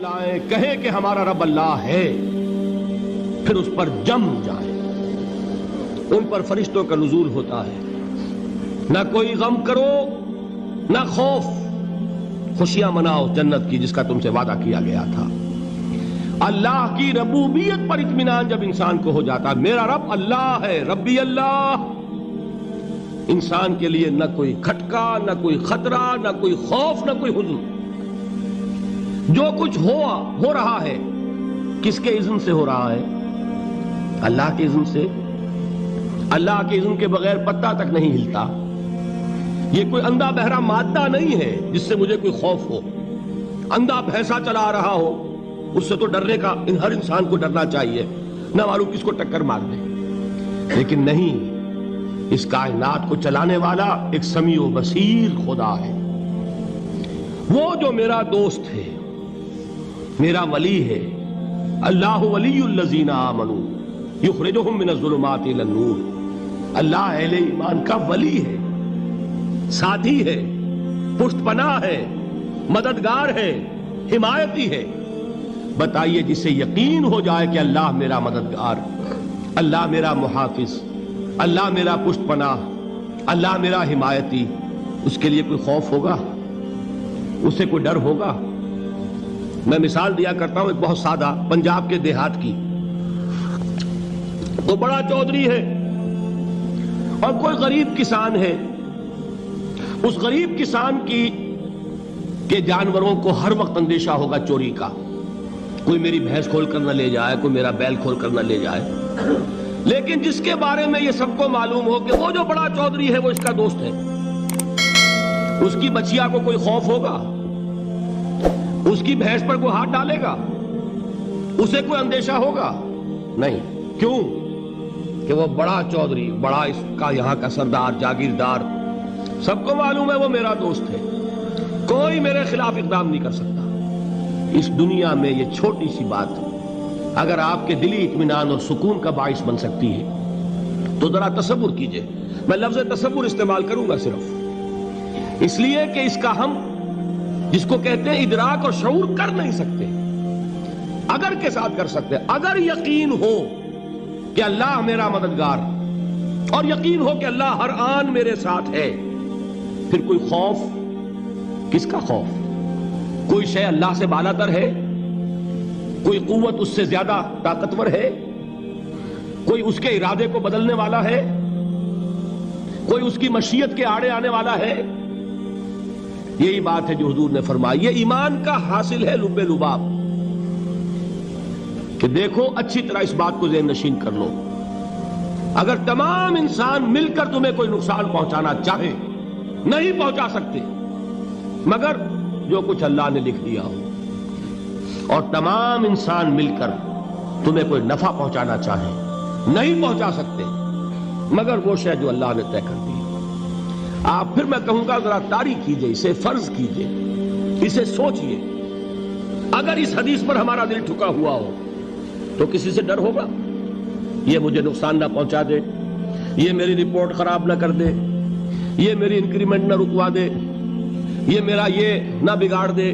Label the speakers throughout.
Speaker 1: لائیں, کہیں کہ ہمارا رب اللہ ہے, پھر اس پر جم جائیں. ان پر فرشتوں کا نزول ہوتا ہے. نہ کوئی غم کرو نہ خوف, خوشیاں مناؤ جنت کی جس کا تم سے وعدہ کیا گیا تھا. اللہ کی ربوبیت پر اطمینان جب انسان کو ہو جاتا, میرا رب اللہ ہے, ربی اللہ, انسان کے لیے نہ کوئی کھٹکا, نہ کوئی خطرہ, نہ کوئی خوف, نہ کوئی حزن. جو کچھ ہو رہا ہے کس کے اذن سے ہو رہا ہے؟ اللہ کے اذن سے. اللہ کے اذن کے بغیر پتا تک نہیں ہلتا. یہ کوئی اندھا بہرا مادہ نہیں ہے جس سے مجھے کوئی خوف ہو. اندھا بھینسا چلا رہا ہو اس سے تو ڈرنے کا ہر انسان کو ڈرنا چاہیے, نہ معلوم کس کو ٹکر مار دے. لیکن نہیں, اس کائنات کو چلانے والا ایک سمیع و بصیر خدا ہے. وہ جو میرا دوست ہے, میرا ولی ہے. اللہ ولی الذین آمنوا یخرجہم من الظلمات الی النور. اللہ اہل ایمان کا ولی ہے, ساتھی ہے, پشت پناہ ہے, مددگار ہے, حمایتی ہے. بتائیے جسے یقین ہو جائے کہ اللہ میرا مددگار, اللہ میرا محافظ, اللہ میرا پشت پناہ, اللہ میرا حمایتی, اس کے لیے کوئی خوف ہوگا؟ اسے کوئی ڈر ہوگا؟ میں مثال دیا کرتا ہوں ایک بہت سادہ پنجاب کے دیہات کی. وہ بڑا چودھری ہے اور کوئی غریب کسان ہے. اس غریب کسان کے جانوروں کو ہر وقت اندیشہ ہوگا چوری کا. کوئی میری بھینس کھول کر نہ لے جائے, کوئی میرا بیل کھول کر نہ لے جائے. لیکن جس کے بارے میں یہ سب کو معلوم ہو کہ وہ جو بڑا چودھری ہے وہ اس کا دوست ہے, اس کی بچیا کو کوئی خوف ہوگا؟ اس کی بھینس پر کوئی ہاتھ ڈالے گا؟ اسے کوئی اندیشہ ہوگا؟ نہیں. کیوں؟ کہ وہ بڑا چودھری, بڑا اس کا یہاں کا سردار, جاگیردار, سب کو معلوم ہے وہ میرا دوست ہے, کوئی میرے خلاف اقدام نہیں کر سکتا. اس دنیا میں یہ چھوٹی سی بات اگر آپ کے دلی اطمینان اور سکون کا باعث بن سکتی ہے تو ذرا تصور کیجئے. میں لفظ تصور استعمال کروں گا صرف اس لیے کہ اس کا ہم جس کو کہتے ہیں ادراک اور شعور کر نہیں سکتے. اگر کے ساتھ کر سکتے, اگر یقین ہو کہ اللہ میرا مددگار اور یقین ہو کہ اللہ ہر آن میرے ساتھ ہے, پھر کوئی خوف, کس کا خوف؟ کوئی شے اللہ سے بالا تر ہے؟ کوئی قوت اس سے زیادہ طاقتور ہے؟ کوئی اس کے ارادے کو بدلنے والا ہے؟ کوئی اس کی مشیت کے آڑے آنے والا ہے؟ یہی بات ہے جو حضور نے فرمائی. یہ ایمان کا حاصل ہے لب لباب, کہ دیکھو اچھی طرح اس بات کو ذہن نشین کر لو. اگر تمام انسان مل کر تمہیں کوئی نقصان پہنچانا چاہے نہیں پہنچا سکتے مگر جو کچھ اللہ نے لکھ دیا ہو, اور تمام انسان مل کر تمہیں کوئی نفع پہنچانا چاہے نہیں پہنچا سکتے مگر وہ شے جو اللہ نے طے کر دی. آپ پھر میں کہوں گا ذرا تاریخ کیجئے, اسے فرض کیجئے, اسے سوچئے. اگر اس حدیث پر ہمارا دل ٹھکا ہوا ہو تو کسی سے ڈر ہوگا؟ یہ مجھے نقصان نہ پہنچا دے, یہ میری رپورٹ خراب نہ کر دے, یہ میری انکریمنٹ نہ رکوا دے, یہ میرا یہ نہ بگاڑ دے,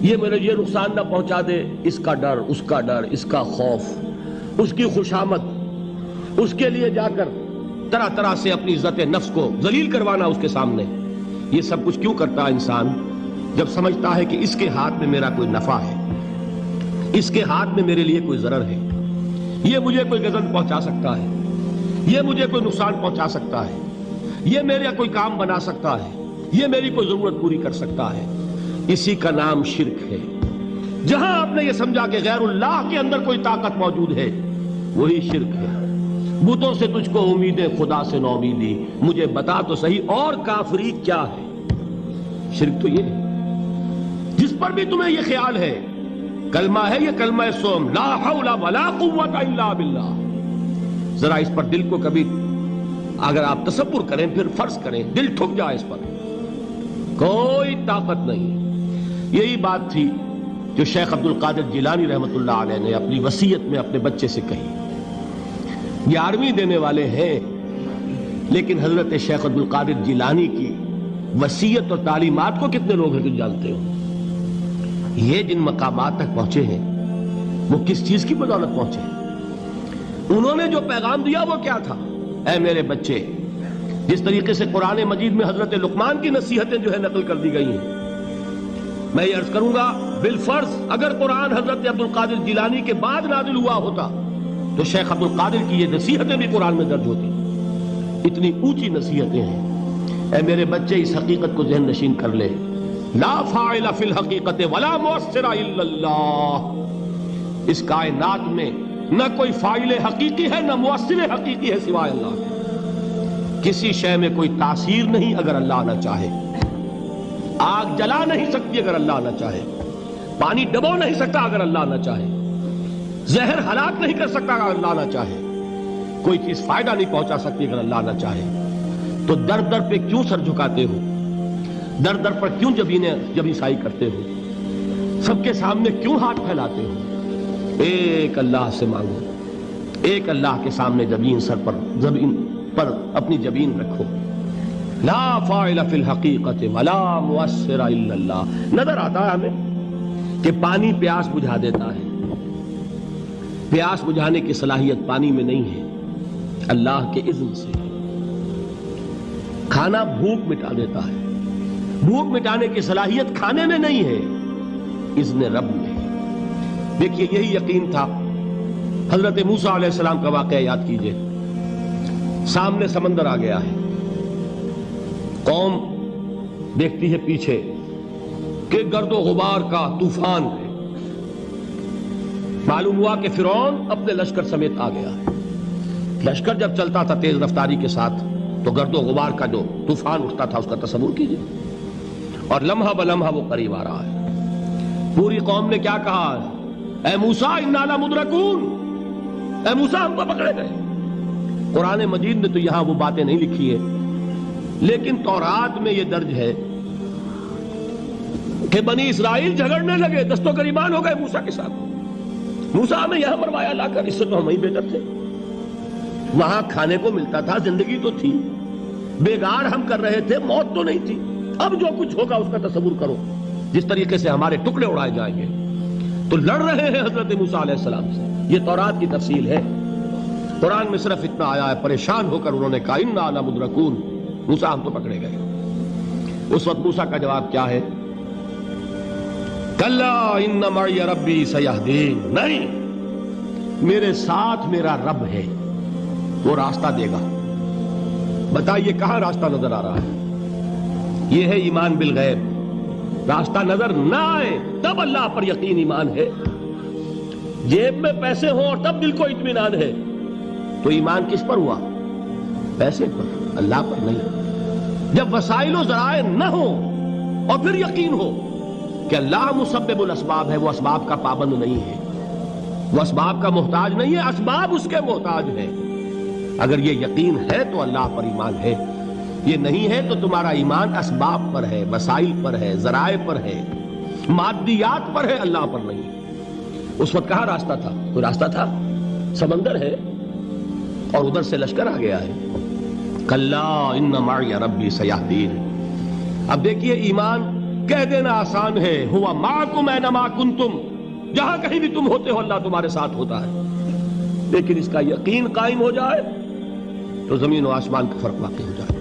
Speaker 1: یہ میرے یہ نقصان نہ پہنچا دے. اس کا ڈر, اس کا ڈر, اس کا خوف, اس کی خوشامد, اس کے لیے جا کر طرح طرح سے اپنی عزت نفس کو ذلیل کروانا اس کے سامنے. یہ سب کچھ کیوں کرتا ہے انسان؟ جب سمجھتا ہے کہ اس کے ہاتھ میں میرا کوئی نفع ہے, اس کے ہاتھ میں میرے لیے کوئی ضرر ہے, یہ مجھے کوئی غضب پہنچا سکتا ہے, یہ مجھے کوئی نقصان پہنچا سکتا ہے, یہ میرا کوئی کام بنا سکتا ہے, یہ میری کوئی ضرورت پوری کر سکتا ہے. اسی کا نام شرک ہے. جہاں آپ نے یہ سمجھا کہ غیر اللہ کے اندر کوئی طاقت موجود ہے وہی شرک ہے. بتوں سے تجھ کو امیدیں, خدا سے نومیدی, مجھے بتا تو صحیح اور کافری کیا ہے. شرک تو یہ ہے. جس پر بھی تمہیں یہ خیال ہے کلمہ ہے, یہ کلمہ سوم, لا حول ولا قوت الا باللہ. ذرا اس پر دل کو کبھی اگر آپ تصور کریں, پھر فرض کریں, دل ٹھک جائے اس پر, کوئی طاقت نہیں. یہی بات تھی جو شیخ عبد القادر جیلانی رحمۃ اللہ علیہ نے اپنی وصیت میں اپنے بچے سے کہی. 11ویں دینے والے ہیں لیکن حضرت شیخ عبد القادر جیلانی کی وصیت اور تعلیمات کو کتنے لوگ ہیں کہ جانتے ہو؟ یہ جن مقامات تک پہنچے ہیں وہ کس چیز کی بدولت پہنچے ہیں؟ انہوں نے جو پیغام دیا وہ کیا تھا؟ اے میرے بچے، جس طریقے سے قرآن مجید میں حضرت لقمان کی نصیحتیں جو ہے نقل کر دی گئی ہیں، میں یہ عرض کروں گا بالفرض اگر قرآن حضرت عبد القادر جیلانی کے بعد نازل ہوا ہوتا تو شیخ عبد القادر کی یہ نصیحتیں بھی قرآن میں درج ہوتی. اتنی اونچی نصیحتیں ہیں. اے میرے بچے، اس حقیقت کو ذہن نشین کر لے، لا فاعل فی الحقیقت ولا مؤثر الا اللہ. اس کائنات میں نہ کوئی فاعل حقیقی ہے نہ مؤثر حقیقی ہے سوائے اللہ کے. کسی شے میں کوئی تاثیر نہیں اگر اللہ نہ چاہے. آگ جلا نہیں سکتی اگر اللہ نہ چاہے. پانی ڈبو نہیں سکتا اگر اللہ نہ چاہے. زہر ہلاک نہیں کر سکتا اگر اللہ نہ چاہے. کوئی چیز فائدہ نہیں پہنچا سکتی اگر اللہ نہ چاہے. تو در در پہ کیوں سر جھکاتے ہو؟ در در پر کیوں جبیں سائی کرتے ہو؟ سب کے سامنے کیوں ہاتھ پھیلاتے ہو؟ ایک اللہ سے مانگو. ایک اللہ کے سامنے زمین پر اپنی جبین رکھو. لا فاعل فی الحقیقت ولا مؤثر الا اللہ. نظر آتا ہے ہمیں کہ پانی پیاس بجھا دیتا ہے. پیاس بجھانے کی صلاحیت پانی میں نہیں ہے، اللہ کے اذن سے. کھانا بھوک مٹا دیتا ہے. بھوک مٹانے کی صلاحیت کھانے میں نہیں ہے، اذن رب میں. دیکھیے یہی یقین تھا. حضرت موسیٰ علیہ السلام کا واقعہ یاد کیجئے. سامنے سمندر آ گیا ہے. قوم دیکھتی ہے پیچھے کہ گرد و غبار کا طوفان ہے. معلوم ہوا کہ فرعون اپنے لشکر سمیت آ گیا ہے. لشکر جب چلتا تھا تیز رفتاری کے ساتھ تو گرد و غبار کا جو طوفان اٹھتا تھا اس کا تصور کیجئے. اور لمحہ بلمحہ وہ قریب آ رہا ہے. پوری قوم نے کیا کہا؟ اے موسیٰ انا لمدرکون. اے موسیٰ ہم کو پکڑے گئے. قرآن مجید نے تو یہاں وہ باتیں نہیں لکھی ہے، لیکن تورات میں یہ درج ہے کہ بنی اسرائیل جھگڑنے لگے، دست و گریبان ہو گئے موسیٰ کے ساتھ. موسیٰ ہمیں یہاں مروایا لا کر، اس سے تو ہم ہی بہتر تھے. وہاں کھانے کو ملتا تھا، زندگی تو تھی، بیگار ہم کر رہے تھے، موت تو نہیں تھی. اب جو کچھ ہوگا اس کا تصور کرو، جس طریقے سے ہمارے ٹکڑے اڑائے جائیں گے. تو لڑ رہے ہیں حضرت موسیٰ علیہ السلام سے. یہ تورات کی تفصیل ہے. قرآن میں صرف اتنا آیا ہے، پریشان ہو کر انہوں نے کہا انا لمدرکون. موسیٰ ہم تو پکڑے گئے. اس وقت موسیٰ کا جواب کیا ہے؟ کلا ان معی ربی سیہدین. نہیں، میرے ساتھ میرا رب ہے، وہ راستہ دے گا. بتائیے کہاں راستہ نظر آ رہا ہے؟ یہ ہے ایمان بالغیب. راستہ نظر نہ آئے تب اللہ پر یقین ایمان ہے. جیب میں پیسے ہوں اور تب دل کو اطمینان ہے تو ایمان کس پر ہوا؟ پیسے پر، اللہ پر نہیں. جب وسائل و ذرائع نہ ہو اور پھر یقین ہو کہ اللہ مسبب الاسباب ہے، وہ اسباب کا پابند نہیں ہے، وہ اسباب کا محتاج نہیں ہے، اسباب اس کے محتاج ہے. اگر یہ یقین ہے تو اللہ پر ایمان ہے. یہ نہیں ہے تو تمہارا ایمان اسباب پر ہے، وسائل پر ہے، ذرائع پر ہے، مادیات پر ہے، اللہ پر نہیں. اس وقت کہاں راستہ تھا؟ کوئی راستہ تھا؟ سمندر ہے اور ادھر سے لشکر آ گیا ہے. کلا ان معی ربی سیہدین. اب دیکھیے ایمان کہہ دینا آسان ہے، ہوا معکم اینما کنتم. جہاں کہیں بھی تم ہوتے ہو اللہ تمہارے ساتھ ہوتا ہے. لیکن اس کا یقین قائم ہو جائے تو زمین و آسمان کا فرق واقع ہو جائے.